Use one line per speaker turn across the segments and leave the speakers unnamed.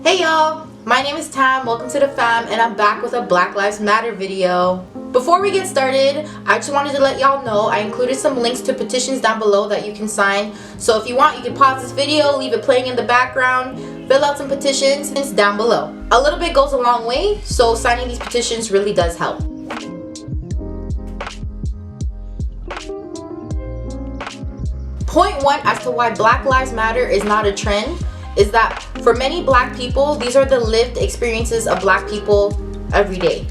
Hey y'all, my name is Tam, welcome to the fam, and I'm back with a Black Lives Matter video. Before we get started, I just wanted to let y'all know I included some links to petitions down below that you can sign. So if you want, you can pause this video, leave it playing in the background, fill out some petitions, it's down below. A little bit goes a long way, so signing these petitions really does help. Point one as to why Black Lives Matter is not a trend is that for many black people, these are the lived experiences of black people every day.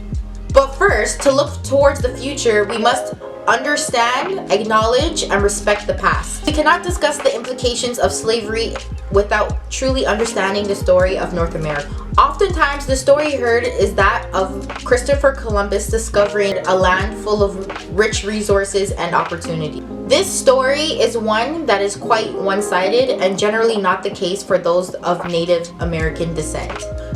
But first, to look towards the future, we must understand, acknowledge, and respect the past. We cannot discuss the implications of slavery without truly understanding the story of North America. Oftentimes, the story heard is that of Christopher Columbus discovering a land full of rich resources and opportunity. This story is one that is quite one-sided and generally not the case for those of Native American descent.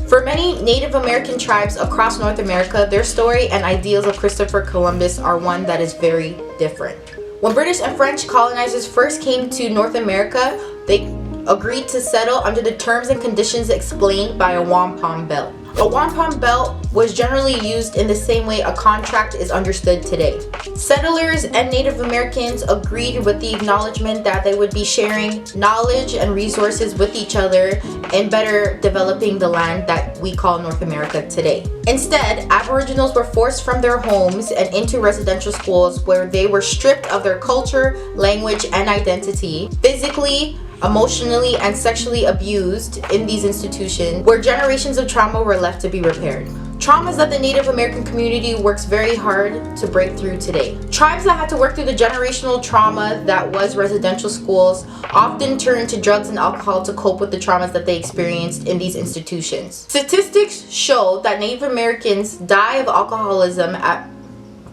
For many Native American tribes across North America, their story and ideals of Christopher Columbus are one that is very different. When British and French colonizers first came to North America, they agreed to settle under the terms and conditions explained by a Wampum Belt. A Wampum Belt was generally used in the same way a contract is understood today. Settlers and Native Americans agreed with the acknowledgement that they would be sharing knowledge and resources with each other in better developing the land that we call North America today. Instead, aboriginals were forced from their homes and into residential schools where they were stripped of their culture, language, and identity, physically, emotionally, and sexually abused in these institutions where generations of trauma were left to be repaired. Traumas that the Native American community works very hard to break through today. Tribes that had to work through the generational trauma that was residential schools often turn to drugs and alcohol to cope with the traumas that they experienced in these institutions. Statistics show that Native Americans die of alcoholism at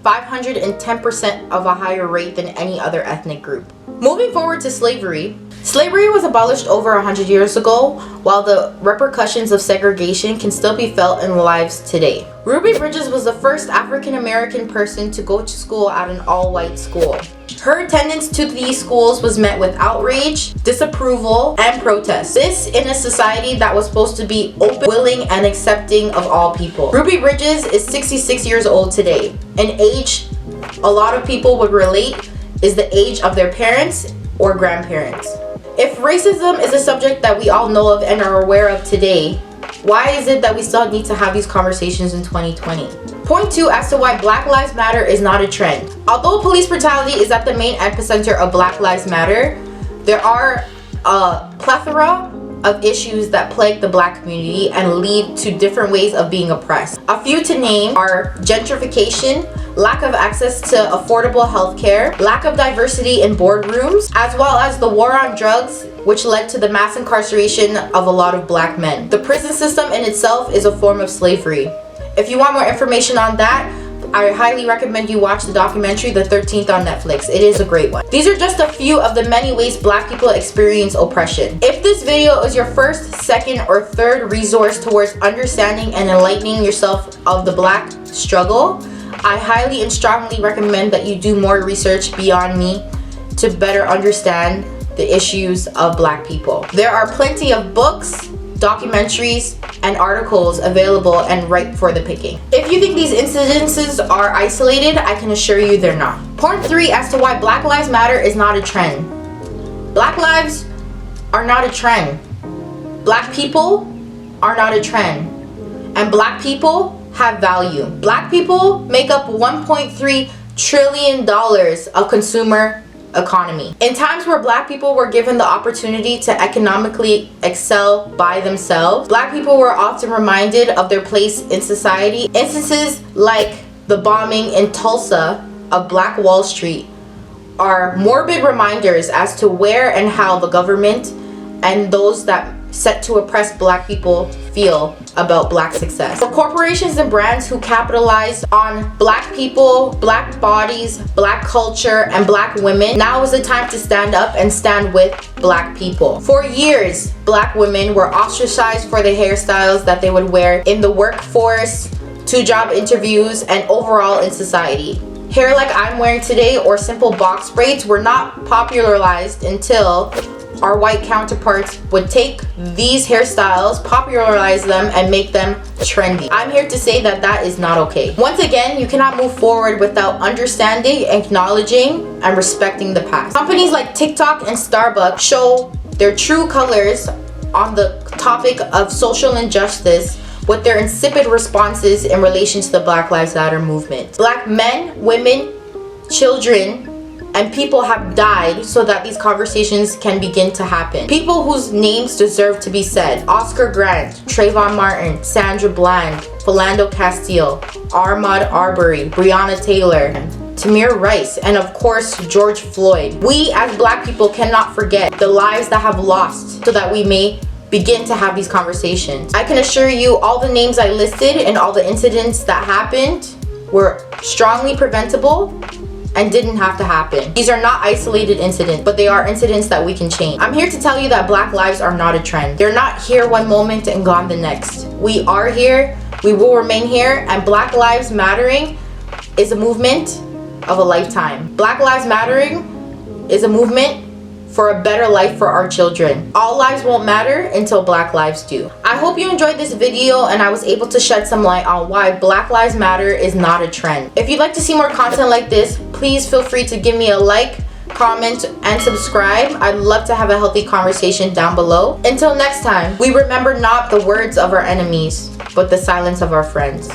510% of a higher rate than any other ethnic group. Moving forward to slavery. Slavery was abolished over 100 years ago, while the repercussions of segregation can still be felt in lives today. Ruby Bridges was the first African American person to go to school at an all-white school. Her attendance to these schools was met with outrage, disapproval, and protest. This in a society that was supposed to be open, willing, and accepting of all people. Ruby Bridges is 66 years old today, an age a lot of people would relate is the age of their parents or grandparents. If racism is a subject that we all know of and are aware of today, why is it that we still need to have these conversations in 2020? Point two as to why Black Lives Matter is not a trend. Although police brutality is at the main epicenter of Black Lives Matter, there are a plethora of issues that plague the black community and lead to different ways of being oppressed. A few to name are gentrification, lack of access to affordable health care, lack of diversity in boardrooms, as well as the war on drugs, which led to the mass incarceration of a lot of black men. The prison system in itself is a form of slavery. If you want more information on that, I highly recommend you watch the documentary The 13th on Netflix. It is a great one. These are just a few of the many ways black people experience oppression. If this video is your first, second, or third resource towards understanding and enlightening yourself of the black struggle, I highly and strongly recommend that you do more research beyond me to better understand the issues of black people. There are plenty of books, documentaries, and articles available and ripe for the picking. If you think these incidences are isolated, I can assure you they're not. Point three as to why Black Lives Matter is not a trend. Black lives are not a trend. Black people are not a trend. And black people have value. Black people make up $1.3 trillion of consumer economy. In times where black people were given the opportunity to economically excel by themselves, black people were often reminded of their place in society. Instances like the bombing in Tulsa of Black Wall Street are morbid reminders as to where and how the government and those that set to oppress black people feel about black success. For corporations and brands who capitalize on black people, black bodies, black culture, and black women, now is the time to stand up and stand with black people. For years, black women were ostracized for the hairstyles that they would wear in the workforce, to job interviews, and overall in society. Hair like I'm wearing today or simple box braids were not popularized until our white counterparts would take these hairstyles, popularize them, and make them trendy. I'm here to say that that is not okay. Once again, you cannot move forward without understanding, acknowledging, and respecting the past. Companies like TikTok and Starbucks show their true colors on the topic of social injustice with their insipid responses in relation to the Black Lives Matter movement. Black men, women, children, and people have died so that these conversations can begin to happen. People whose names deserve to be said: Oscar Grant, Trayvon Martin, Sandra Bland, Philando Castile, Ahmaud Arbery, Breonna Taylor, Tamir Rice, and of course George Floyd. We as Black people cannot forget the lives that have lost so that we may begin to have these conversations. I can assure you all the names I listed and all the incidents that happened were strongly preventable and didn't have to happen. These are not isolated incidents, but they are incidents that we can change. I'm here to tell you that Black lives are not a trend. They're not here one moment and gone the next. We are here, we will remain here, and Black Lives Mattering is a movement of a lifetime. Black Lives Mattering is a movement for a better life for our children. All lives won't matter until Black lives do. I hope you enjoyed this video and I was able to shed some light on why Black Lives Matter is not a trend. If you'd like to see more content like this, please feel free to give me a like, comment, and subscribe. I'd love to have a healthy conversation down below. Until next time, we remember not the words of our enemies, but the silence of our friends.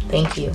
Thank you.